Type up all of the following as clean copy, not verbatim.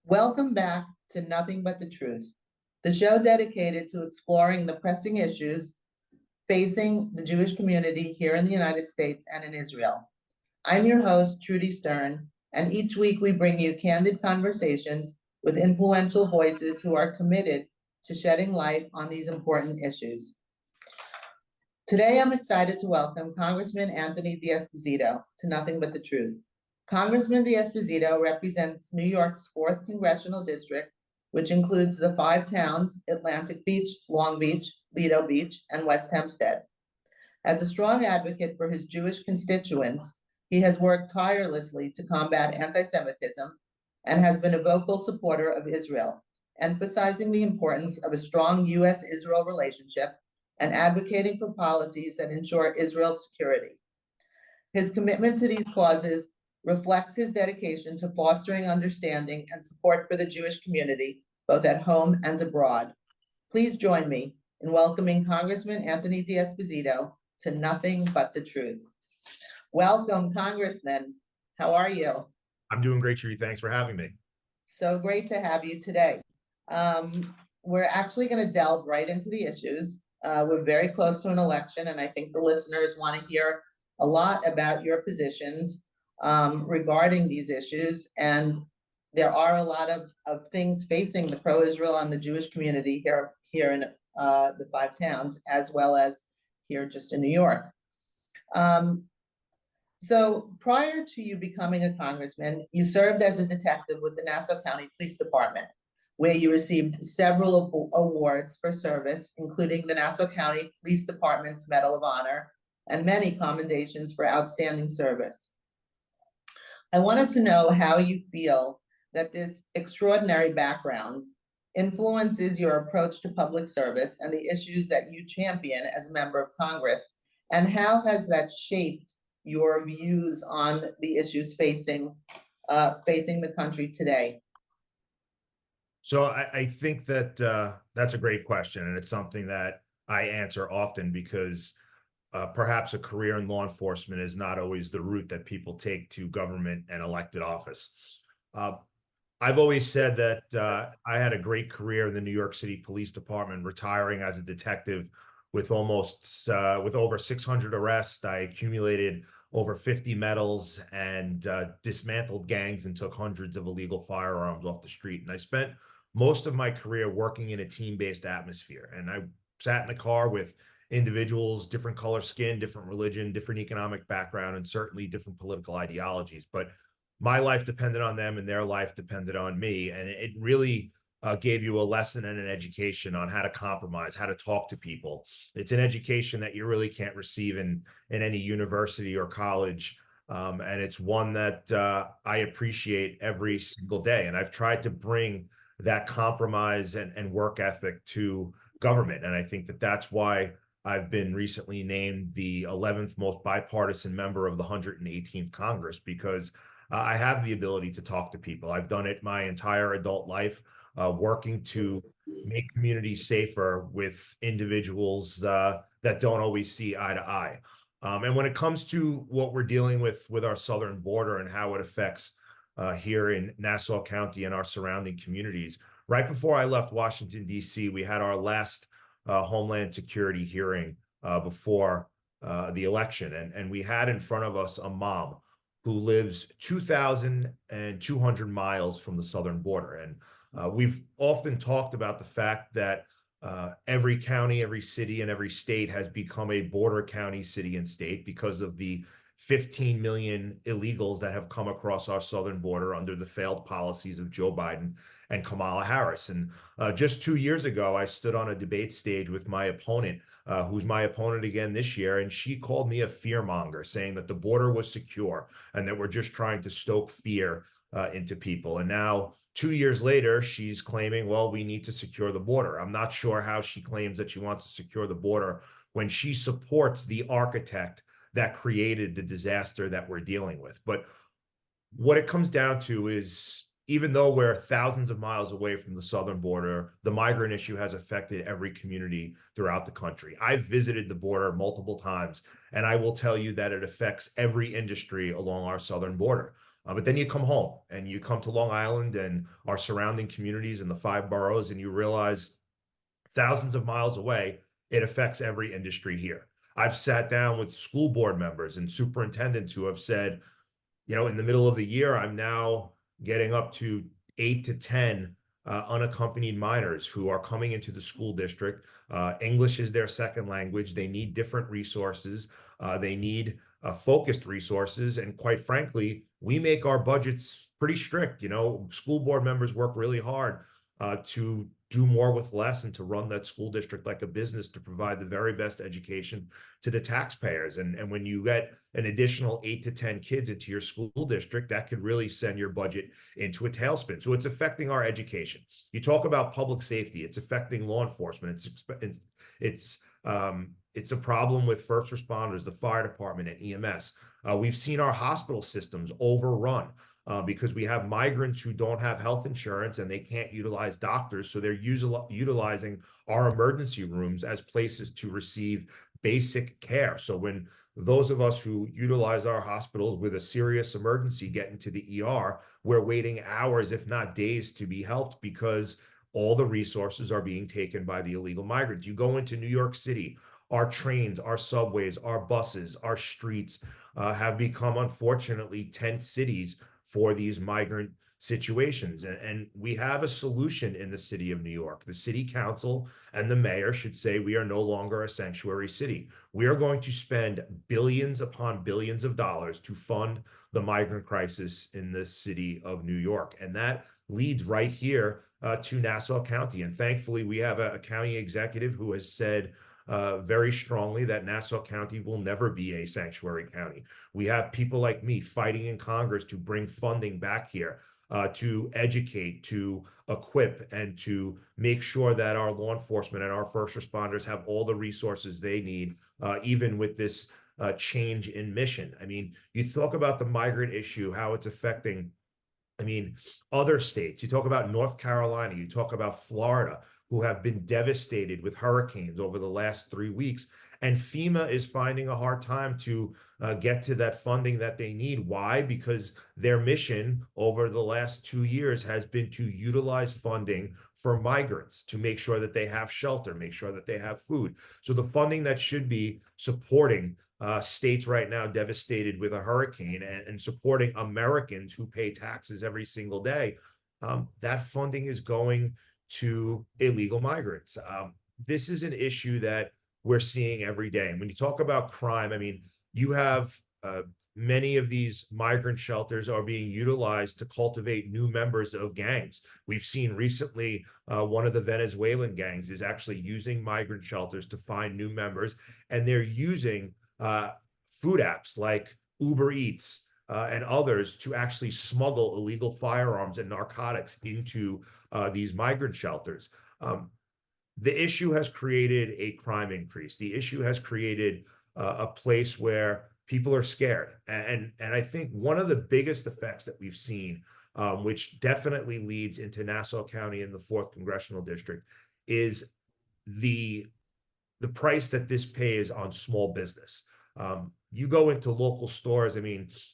Welcome back to Nothing But the Truth, the show dedicated to exploring the pressing issues facing the Jewish community here in the United States and in Israel. I'm your host, Trudy Stern, and each week we bring you candid conversations with influential voices who are committed to shedding light on these important issues. Today, I'm excited to welcome Congressman Anthony D'Esposito to Nothing But the Truth. Congressman D'Esposito represents New York's 4th Congressional District, which includes the 5 towns, Atlantic Beach, Long Beach, Lido Beach, and West Hempstead. As a strong advocate for his Jewish constituents, he has worked tirelessly to combat antisemitism and has been a vocal supporter of Israel, emphasizing the importance of a strong U.S.-Israel relationship and advocating for policies that ensure Israel's security. His commitment to these causes reflects his dedication to fostering understanding and support for the Jewish community, both at home and abroad. Please join me in welcoming Congressman Anthony D'Esposito to Nothing But the Truth. Welcome, Congressman. How are you? I'm doing great, Trudy. Thanks for having me. So great to have you today. We're actually going to delve right into the issues. We're very close to an election, and I think the listeners want to hear a lot about your positions regarding these issues. And there are a lot of things facing the pro-Israel and the Jewish community here in the 5 towns, as well as here just in New York. So prior to you becoming a congressman, you served as a detective with the Nassau County Police Department, where you received several awards for service, including the Nassau County Police Department's Medal of Honor and many commendations for outstanding service. I wanted to know how you feel that this extraordinary background influences your approach to public service and the issues that you champion as a member of Congress, and how has that shaped your views on the issues facing the country today? So I think that that's a great question, and it's something that I answer often because perhaps a career in law enforcement is not always the route that people take to government and elected office. I've always said that I had a great career in the New York City Police Department, retiring as a detective with over 600 arrests. I accumulated over 50 medals and dismantled gangs and took hundreds of illegal firearms off the street. And I spent most of my career working in a team-based atmosphere. And I sat in the car with individuals, different color skin, different religion, different economic background, and certainly different political ideologies. But my life depended on them and their life depended on me. And it really gave you a lesson and an education on how to compromise, how to talk to people. It's an education that you really can't receive in any university or college. And it's one that I appreciate every single day. And I've tried to bring that compromise and work ethic to government. And I think that that's why I've been recently named the 11th most bipartisan member of the 118th Congress, because I have the ability to talk to people. I've done it my entire adult life, working to make communities safer with individuals that don't always see eye to eye. And when it comes to what we're dealing with our southern border and how it affects here in Nassau County and our surrounding communities, right before I left Washington, D.C., we had our last Homeland Security hearing before the election. And we had in front of us a mom who lives 2,200 miles from the southern border. And we've often talked about the fact that every county, every city, and every state has become a border county, city, and state because of the 15 million illegals that have come across our southern border under the failed policies of Joe Biden and Kamala Harris. And just 2 years ago, I stood on a debate stage with my opponent, who's my opponent again this year, and she called me a fearmonger, saying that the border was secure and that we're just trying to stoke fear into people. And now, 2 years later, she's claiming, well, we need to secure the border. I'm not sure how she claims that she wants to secure the border when she supports the architect that created the disaster that we're dealing with. But what it comes down to is, even though we're thousands of miles away from the southern border, the migrant issue has affected every community throughout the country. I've visited the border multiple times, and I will tell you that it affects every industry along our southern border. But then you come home and you come to Long Island and our surrounding communities in the 5 boroughs, and you realize thousands of miles away, it affects every industry here. I've sat down with school board members and superintendents who have said, in the middle of the year, I'm now getting up to 8 to 10 unaccompanied minors who are coming into the school district. English is their second language. They need different resources. They need focused resources. And quite frankly, we make our budgets pretty strict. School board members work really hard to do more with less and to run that school district like a business to provide the very best education to the taxpayers. And when you get an additional 8 to 10 kids into your school district, that could really send your budget into a tailspin. So it's affecting our education. You talk about public safety, it's affecting law enforcement. It's a problem with first responders, the fire department, and EMS. We've seen our hospital systems overrun. Because we have migrants who don't have health insurance and they can't utilize doctors. So they're utilizing our emergency rooms as places to receive basic care. So when those of us who utilize our hospitals with a serious emergency get into the ER, we're waiting hours, if not days, to be helped because all the resources are being taken by the illegal migrants. You go into New York City, our trains, our subways, our buses, our streets have become, unfortunately, tent cities for these migrant situations. And we have a solution in the city of New York. The city council and the mayor should say we are no longer a sanctuary city. We are going to spend billions upon billions of dollars to fund the migrant crisis in the city of New York. And that leads right here to Nassau County. And thankfully, we have a county executive who has said very strongly that Nassau County will never be a sanctuary county. We have people like me fighting in Congress to bring funding back here, to educate, to equip, and to make sure that our law enforcement and our first responders have all the resources they need, even with this change in mission. I mean, you talk about the migrant issue, how it's affecting other states. You talk about North Carolina, you talk about Florida, who have been devastated with hurricanes over the last 3 weeks. And FEMA is finding a hard time to get to that funding that they need. Why? Because their mission over the last 2 years has been to utilize funding for migrants to make sure that they have shelter, make sure that they have food. So the funding that should be supporting states right now devastated with a hurricane and supporting Americans who pay taxes every single day, that funding is going to illegal migrants. This is an issue that we're seeing every day. And when you talk about crime, you have many of these migrant shelters are being utilized to cultivate new members of gangs. We've seen recently one of the Venezuelan gangs is actually using migrant shelters to find new members, and they're using food apps like Uber Eats and others to actually smuggle illegal firearms and narcotics into these migrant shelters. The issue has created a crime increase. The issue has created a place where people are scared. And I think one of the biggest effects that we've seen, which definitely leads into Nassau County in the 4th Congressional District, is the price that this pays on small business. You go into local stores,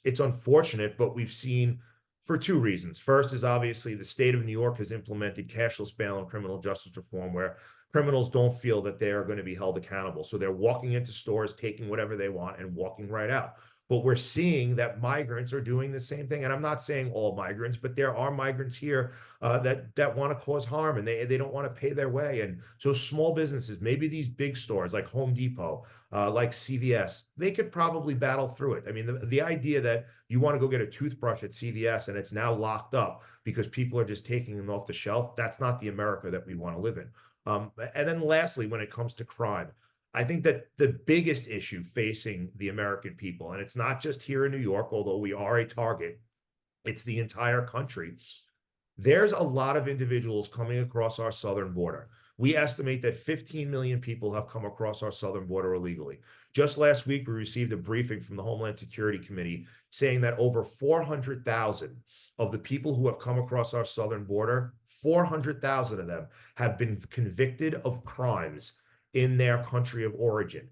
it's unfortunate, but we've seen for 2 reasons. First is obviously the state of New York has implemented cashless bail and criminal justice reform, where criminals don't feel that they are going to be held accountable. So they're walking into stores, taking whatever they want and walking right out. But we're seeing that migrants are doing the same thing. And I'm not saying all migrants, but there are migrants here that want to cause harm, and they don't want to pay their way. And so small businesses, maybe these big stores like Home Depot, like CVS, they could probably battle through it. The idea that you want to go get a toothbrush at CVS and it's now locked up because people are just taking them off the shelf, that's not the America that we want to live in. And then lastly, when it comes to crime, I think that the biggest issue facing the American people, and it's not just here in New York, although we are a target, it's the entire country. There's a lot of individuals coming across our southern border. We estimate that 15 million people have come across our southern border illegally. Just last week, we received a briefing from the Homeland Security Committee saying that over 400,000 of the people who have come across our southern border, 400,000 of them have been convicted of crimes in their country of origin.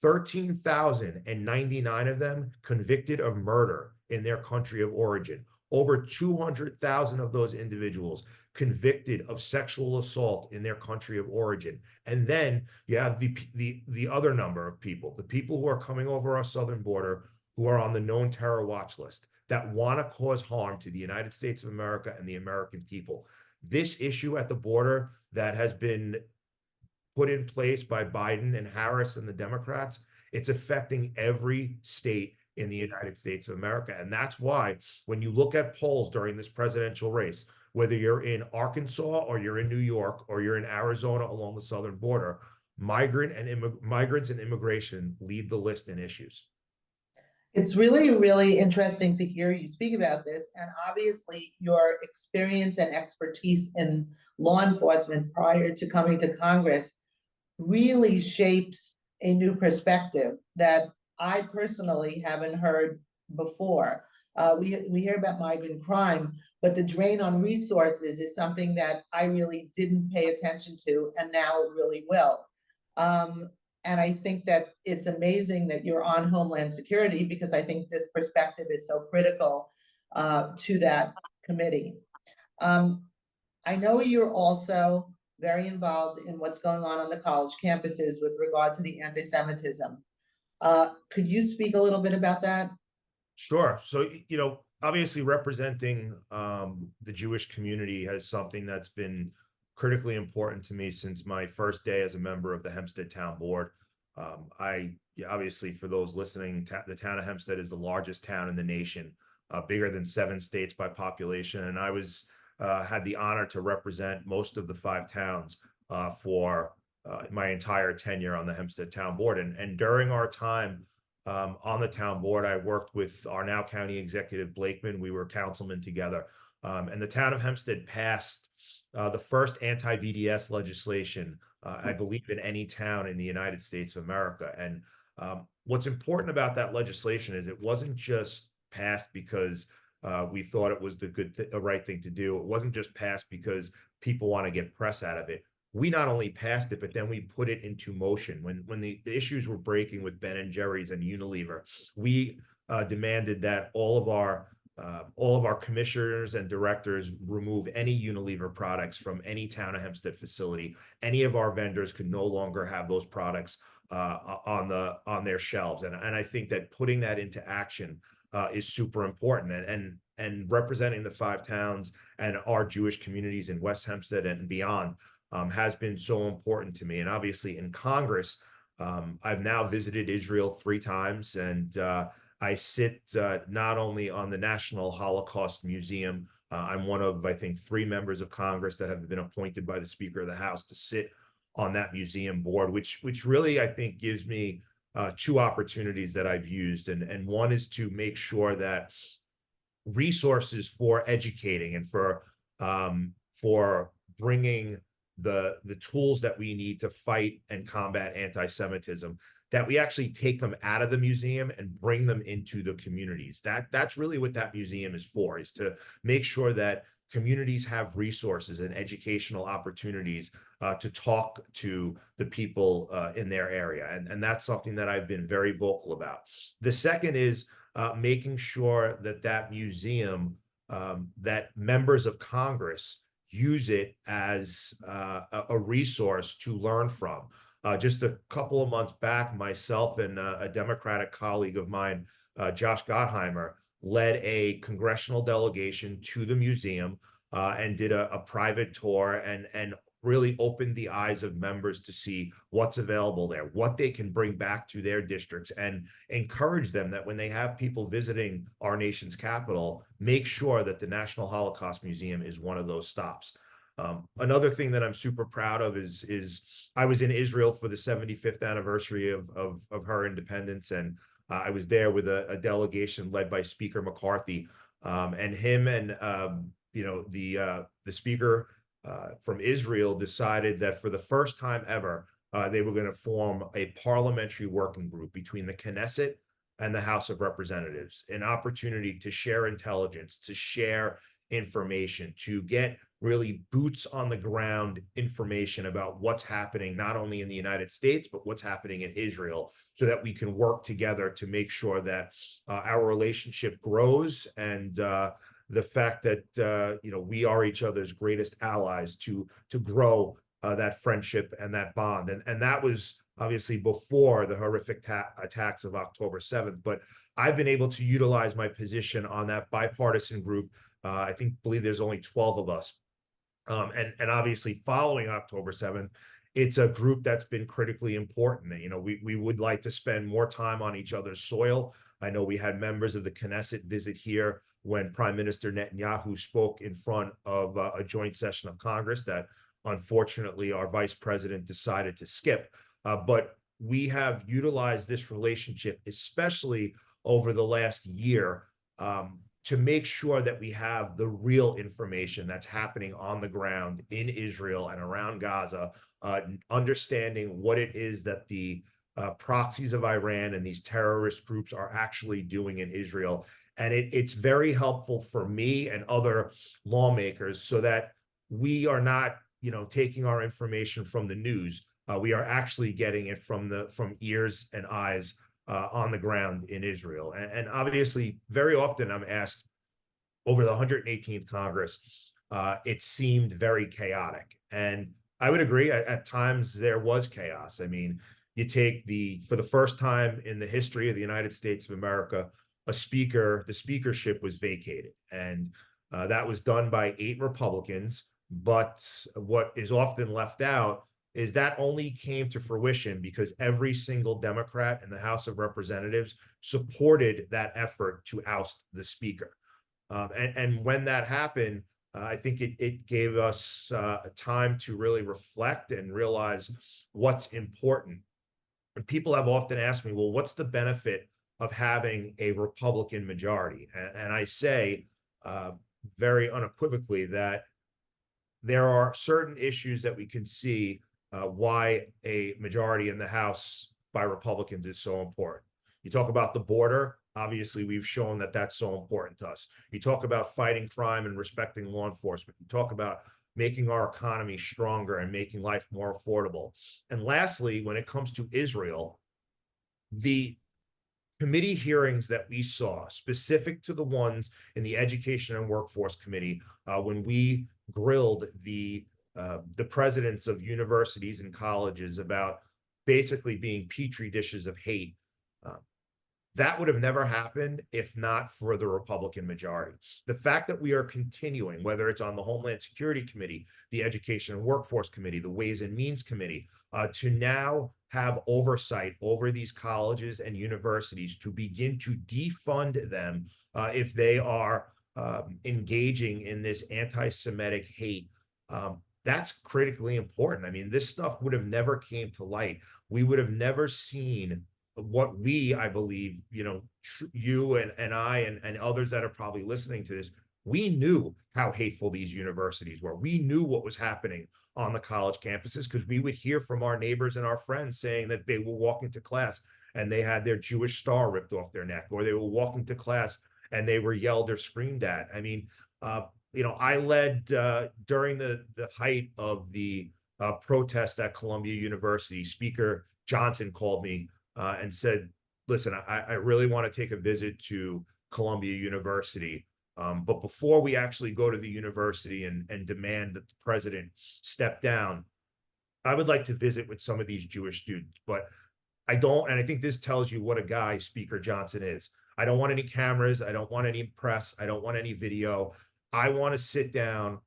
13,099 of them convicted of murder in their country of origin. Over 200,000 of those individuals convicted of sexual assault in their country of origin. And then you have the other number of people, the people who are coming over our southern border, who are on the known terror watch list, that want to cause harm to the United States of America and the American people. This issue at the border that has been put in place by Biden and Harris and the Democrats, it's affecting every state in the United States of America. And that's why when you look at polls during this presidential race, whether you're in Arkansas or you're in New York or you're in Arizona along the southern border, migrants and immigration lead the list in issues. It's really, really interesting to hear you speak about this. And obviously, your experience and expertise in law enforcement prior to coming to Congress really shapes a new perspective that I personally haven't heard before. We hear about migrant crime, but the drain on resources is something that I really didn't pay attention to, and now really will. And I think that it's amazing that you're on Homeland Security, because I think this perspective is so critical to that committee. I know you're also very involved in what's going on the college campuses with regard to the anti-Semitism. Could you speak a little bit about that? Sure. So, obviously representing the Jewish community has something that's been critically important to me since my first day as a member of the Hempstead Town Board. Obviously, for those listening, the town of Hempstead is the largest town in the nation, bigger than 7 states by population. And I had the honor to represent most of the 5 towns for my entire tenure on the Hempstead Town Board. And during our time on the town board, I worked with our now county executive, Blakeman. We were councilmen together. And the town of Hempstead passed the first anti-BDS legislation, I believe, in any town in the United States of America. And what's important about that legislation is it wasn't just passed because we thought it was the right thing to do. It wasn't just passed because people want to get press out of it. We not only passed it, but then we put it into motion. When the issues were breaking with Ben & Jerry's and Unilever, we demanded that all of our commissioners and directors remove any Unilever products from any town of Hempstead facility. Any of our vendors could no longer have those products on their shelves. And I think that putting that into action is super important. And representing the 5 towns and our Jewish communities in West Hempstead and beyond has been so important to me. And obviously in Congress, I've now visited Israel 3 times, and I sit not only on the National Holocaust Museum. I'm one of, I think, 3 members of Congress that have been appointed by the Speaker of the House to sit on that museum board, which really, I think, gives me 2 opportunities that I've used. And one is to make sure that resources for educating and for bringing the tools that we need to fight and combat anti-Semitism, that we actually take them out of the museum and bring them into the communities. That's really what that museum is for, is to make sure that communities have resources and educational opportunities to talk to the people in their area. And that's something that I've been very vocal about. The second is making sure that museum, that members of Congress use it as a resource to learn from. Just a couple of months back, myself and a Democratic colleague of mine, Josh Gottheimer, led a congressional delegation to the museum and did a private tour and really opened the eyes of members to see what's available there, what they can bring back to their districts, and encourage them that when they have people visiting our nation's capital, make sure that the National Holocaust Museum is one of those stops. Another thing that I'm super proud of is I was in Israel for the 75th anniversary of her independence, and I was there with a delegation led by Speaker McCarthy, and him and the speaker from Israel decided that for the first time ever, they were going to form a parliamentary working group between the Knesset and the House of Representatives, an opportunity to share intelligence, to share information, to get really boots on the ground information about what's happening, not only in the United States, but what's happening in Israel, so that we can work together to make sure that our relationship grows, and the fact that we are each other's greatest allies to grow that friendship and that bond. And that was obviously before the horrific attacks of October 7th. But I've been able to utilize my position on that bipartisan group. Believe there's only 12 of us. And obviously following October 7th, it's a group that's been critically important. We would like to spend more time on each other's soil. I know we had members of the Knesset visit here when Prime Minister Netanyahu spoke in front of a joint session of Congress that unfortunately our vice president decided to skip. But we have utilized this relationship, especially over the last year, to make sure that we have the real information that's happening on the ground in Israel and around Gaza, understanding what it is that the proxies of Iran and these terrorist groups are actually doing in Israel. And it's very helpful for me and other lawmakers, so that we are not, taking our information from the news. We are actually getting it from ears and eyes on the ground in Israel. And obviously, very often I'm asked over the 118th Congress, it seemed very chaotic. And I would agree, at times there was chaos. I mean, you take for the first time in the history of the United States of America, the speakership was vacated. And that was done by 8 Republicans. But what is often left out is that only came to fruition because every single Democrat in the House of Representatives supported that effort to oust the speaker. And when that happened, I think it gave us time to really reflect and realize what's important. And people have often asked me, well, what's the benefit of having a Republican majority? And I say very unequivocally that there are certain issues that we can see why a majority in the House by Republicans is so important. You talk about the border. Obviously, we've shown that that's so important to us. You talk about fighting crime and respecting law enforcement. You talk about making our economy stronger and making life more affordable. And lastly, when it comes to Israel, the committee hearings that we saw, specific to the ones in the Education and Workforce Committee, when we grilled the presidents of universities and colleges about basically being petri dishes of hate, that would have never happened if not for the Republican majority. The fact that we are continuing, whether it's on the Homeland Security Committee, the Education and Workforce Committee, the Ways and Means Committee, to now have oversight over these colleges and universities to begin to defund them if they are engaging in this anti-Semitic hate. That's critically important. I mean, this stuff would have never came to light. We would have never seen what I believe, you and I and others that are probably listening to this, we knew how hateful these universities were. We knew what was happening on the college campuses because we would hear from our neighbors and our friends saying that they were walking to class and they had their Jewish star ripped off their neck, or they were walking to class and they were yelled or screamed at. I mean, I led during the height of the protest at Columbia University. Speaker Johnson called me and said, listen, I really want to take a visit to Columbia University. But before we actually go to the university and demand that the president step down, I would like to visit with some of these Jewish students. But I don't, and I think this tells you what a guy Speaker Johnson is. I don't want any cameras. I don't want any press. I don't want any video. I want to sit down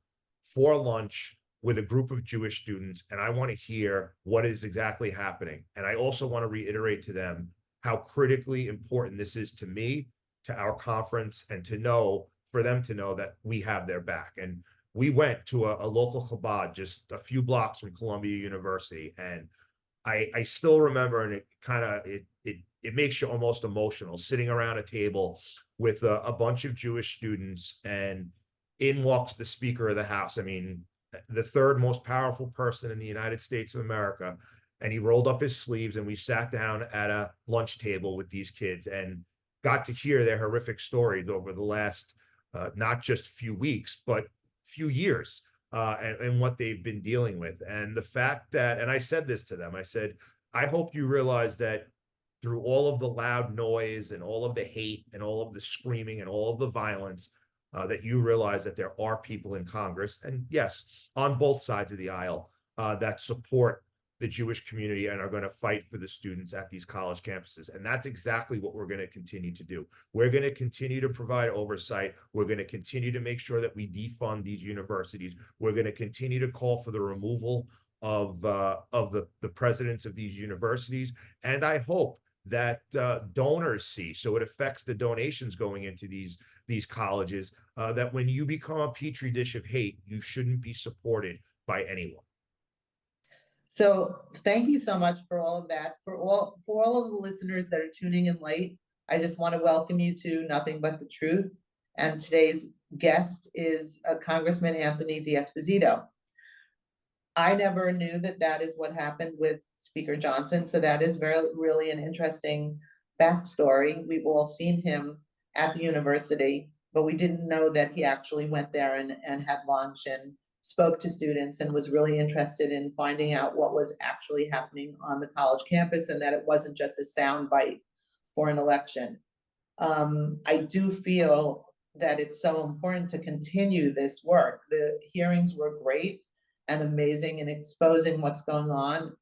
for lunch with a group of Jewish students, and I want to hear what is exactly happening. And I also want to reiterate to them how critically important this is to me, to our conference, and for them to know that we have their back. And we went to a local Chabad just a few blocks from Columbia University, and I still remember, and it makes you almost emotional, sitting around a table with a bunch of Jewish students, and in walks the Speaker of the House. I mean, the third most powerful person in the United States of America. And he rolled up his sleeves and we sat down at a lunch table with these kids and got to hear their horrific stories over the last, not just few weeks, but few years. and what they've been dealing with. And the fact that, and I said this to them, I said, I hope you realize that through all of the loud noise and all of the hate and all of the screaming and all of the violence, that you realize that there are people in Congress, and yes, on both sides of the aisle, that support the Jewish community and are going to fight for the students at these college campuses. And that's exactly what we're going to continue to do. We're going to continue to provide oversight. We're going to continue to make sure that we defund these universities. We're going to continue to call for the removal of the presidents of these universities. And I hope that donors see, so it affects the donations going into these colleges, that when you become a petri dish of hate, you shouldn't be supported by anyone. So thank you so much for all of that. For all of the listeners that are tuning in late, I just want to welcome you to Nothing But the Truth. And today's guest is Congressman Anthony D'Esposito. I never knew that that is what happened with Speaker Johnson. So that is really an interesting backstory. We've all seen him at the university, but we didn't know that he actually went there and had lunch and spoke to students and was really interested in finding out what was actually happening on the college campus, and that it wasn't just a soundbite for an election. I do feel that it's so important to continue this work. The hearings were great and amazing in exposing what's going on.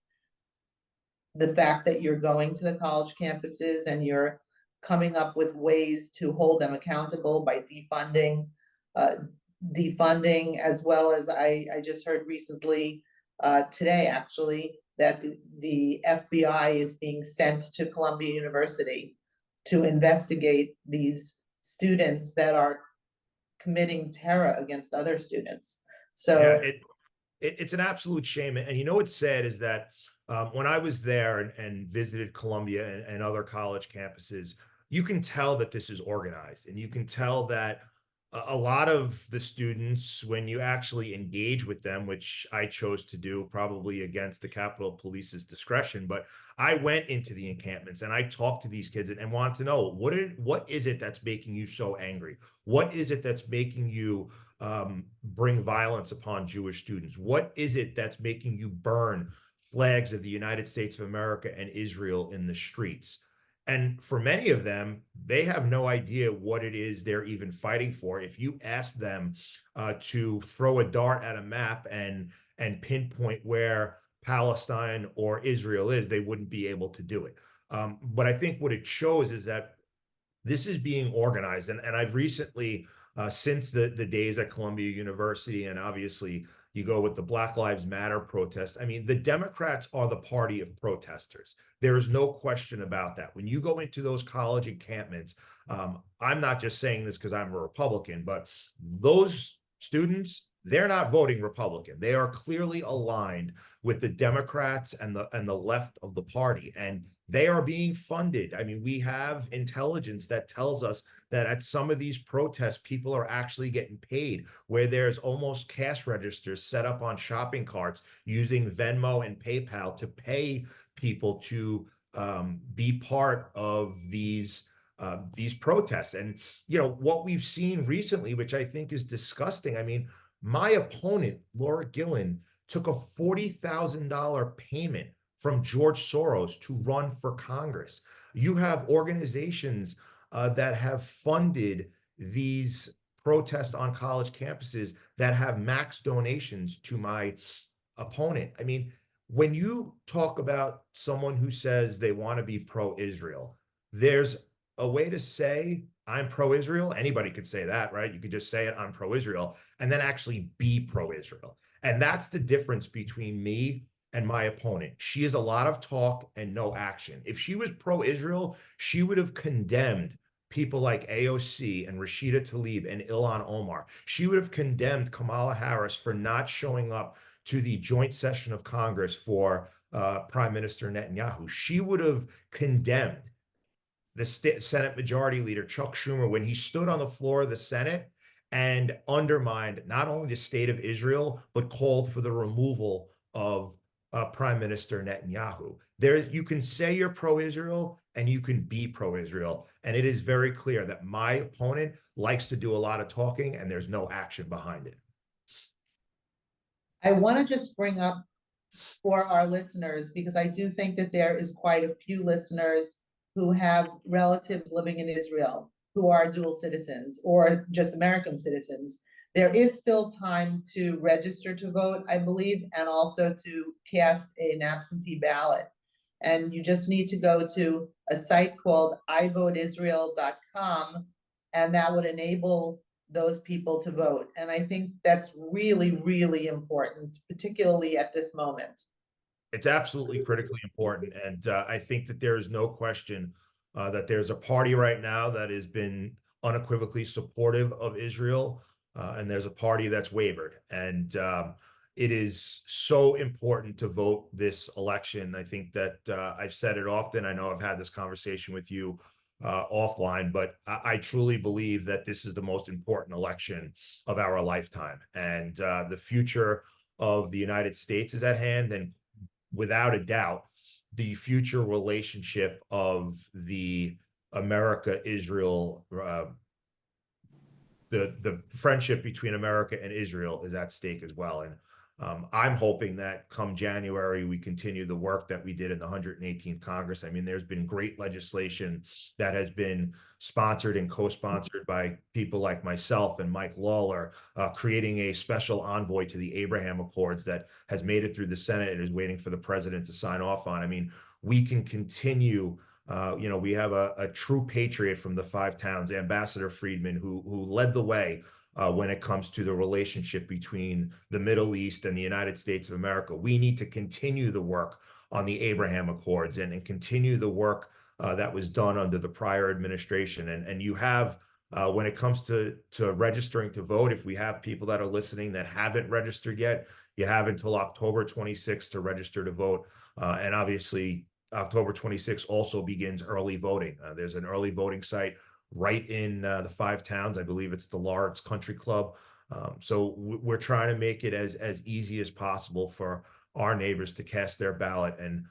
The fact that you're going to the college campuses and you're coming up with ways to hold them accountable by defunding, as well as I just heard recently, today actually, that the FBI is being sent to Columbia University to investigate these students that are committing terror against other students. Yeah, So it's an absolute shame. And you know what's sad is that when I was there and visited Columbia and other college campuses, you can tell that this is organized, and you can tell that a lot of the students, when you actually engage with them, which I chose to do probably against the Capitol Police's discretion, but I went into the encampments and I talked to these kids and wanted to know what is it that's making you so angry? What is it that's making you bring violence upon Jewish students? What is it that's making you burn flags of the United States of America and Israel in the streets? And for many of them, they have no idea what it is they're even fighting for. If you ask them to throw a dart at a map and pinpoint where Palestine or Israel is, they wouldn't be able to do it. But I think what it shows is that this is being organized. And I've recently, since the days at Columbia University, and obviously you go with the Black Lives Matter protest. I mean, the Democrats are the party of protesters. There is no question about that. When you go into those college encampments, I'm not just saying this because I'm a Republican, but those students, they're not voting Republican. They are clearly aligned with the Democrats and the left of the party, and they are being funded. I mean, we have intelligence that tells us that at some of these protests, people are actually getting paid, where there's almost cash registers set up on shopping carts using Venmo and PayPal to pay people to be part of these protests. And you know what we've seen recently, which I think is disgusting. I mean, my opponent, Laura Gillen, took a $40,000 payment from George Soros to run for Congress. You have organizations that have funded these protests on college campuses that have max donations to my opponent. I mean, when you talk about someone who says they want to be pro-Israel, there's a way to say I'm pro-Israel. Anybody could say that, right? You could just say it, I'm pro-Israel, and then actually be pro-Israel. And that's the difference between me and my opponent. She is a lot of talk and no action. If she was pro-Israel, she would have condemned people like AOC and Rashida Tlaib and Ilhan Omar. She would have condemned Kamala Harris for not showing up to the joint session of Congress for Prime Minister Netanyahu. She would have condemned the Senate Majority Leader, Chuck Schumer, when he stood on the floor of the Senate and undermined not only the state of Israel, but called for the removal of Prime Minister Netanyahu. You can say you're pro-Israel and you can be pro-Israel. And it is very clear that my opponent likes to do a lot of talking and there's no action behind it. I want to just bring up for our listeners, because I do think that there is quite a few listeners who have relatives living in Israel who are dual citizens or just American citizens. There is still time to register to vote, I believe, and also to cast an absentee ballot. And you just need to go to a site called ivoteisrael.com, and that would enable those people to vote. And I think that's really, really important, particularly at this moment. It's absolutely critically important. And I think that there is no question that there's a party right now that has been unequivocally supportive of Israel, and there's a party that's wavered. And it is so important to vote this election. I think that I've said it often. I know I've had this conversation with you offline, but I truly believe that this is the most important election of our lifetime. And the future of the United States is at hand. And without a doubt, the future relationship of the America-Israel, the friendship between America and Israel is at stake as well. And I'm hoping that come January, we continue the work that we did in the 118th Congress. I mean, there's been great legislation that has been sponsored and co-sponsored by people like myself and Mike Lawler, creating a special envoy to the Abraham Accords that has made it through the Senate and is waiting for the president to sign off on. I mean, we can continue. We have a true patriot from the Five Towns, Ambassador Friedman, who led the way when it comes to the relationship between the Middle East and the United States of America. We need to continue the work on the Abraham Accords and continue the work that was done under the prior administration. And you have, when it comes to registering to vote, if we have people that are listening that haven't registered yet, you have until October 26th to register to vote. And obviously, October 26th also begins early voting. There's an early voting site right in the Five Towns. I believe it's the Lawrence Country Club. So we're trying to make it as easy as possible for our neighbors to cast their ballot. And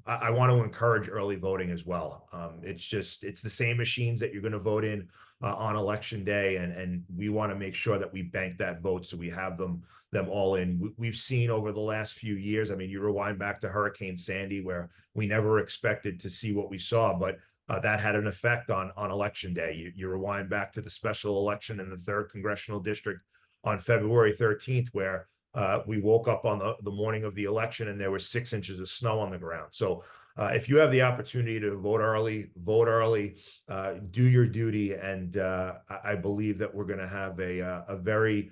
I want to encourage early voting as well. It's the same machines that you're going to vote in on election day. And we want to make sure that we bank that vote so we have them all in. We've seen over the last few years, I mean, you rewind back to Hurricane Sandy, where we never expected to see what we saw, but that had an effect on election day. You rewind back to the special election in the 3rd Congressional District on February 13th, where we woke up on the morning of the election and there was 6 inches of snow on the ground. So if you have the opportunity to vote early, do your duty. And I believe that we're going to have a very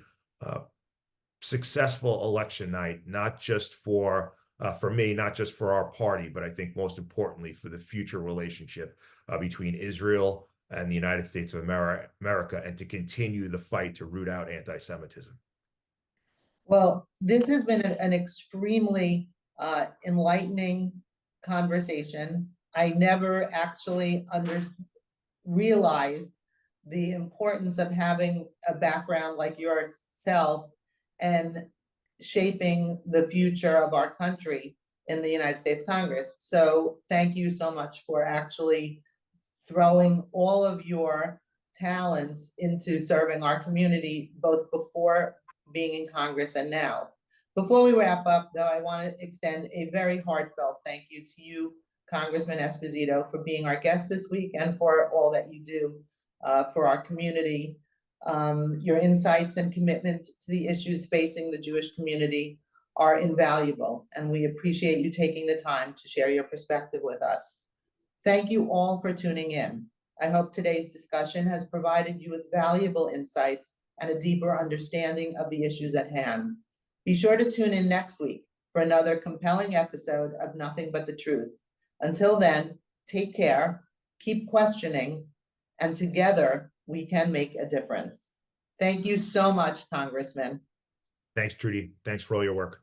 successful election night, not just for me, not just for our party, but I think most importantly for the future relationship between Israel and the United States of America, and to continue the fight to root out anti-Semitism. Well, this has been an extremely enlightening conversation. I never actually realized the importance of having a background like yourself and shaping the future of our country in the United States Congress. So thank you so much for actually throwing all of your talents into serving our community, both before being in Congress and now. Before we wrap up, though, I want to extend a very heartfelt thank you to you, Congressman Esposito, for being our guest this week and for all that you do for our community. Your insights and commitment to the issues facing the Jewish community are invaluable, and we appreciate you taking the time to share your perspective with us. Thank you all for tuning in. I hope today's discussion has provided you with valuable insights and a deeper understanding of the issues at hand. Be sure to tune in next week for another compelling episode of Nothing But the Truth. Until then, take care, keep questioning, and together we can make a difference. Thank you so much, Congressman. Thanks, Trudy. Thanks for all your work.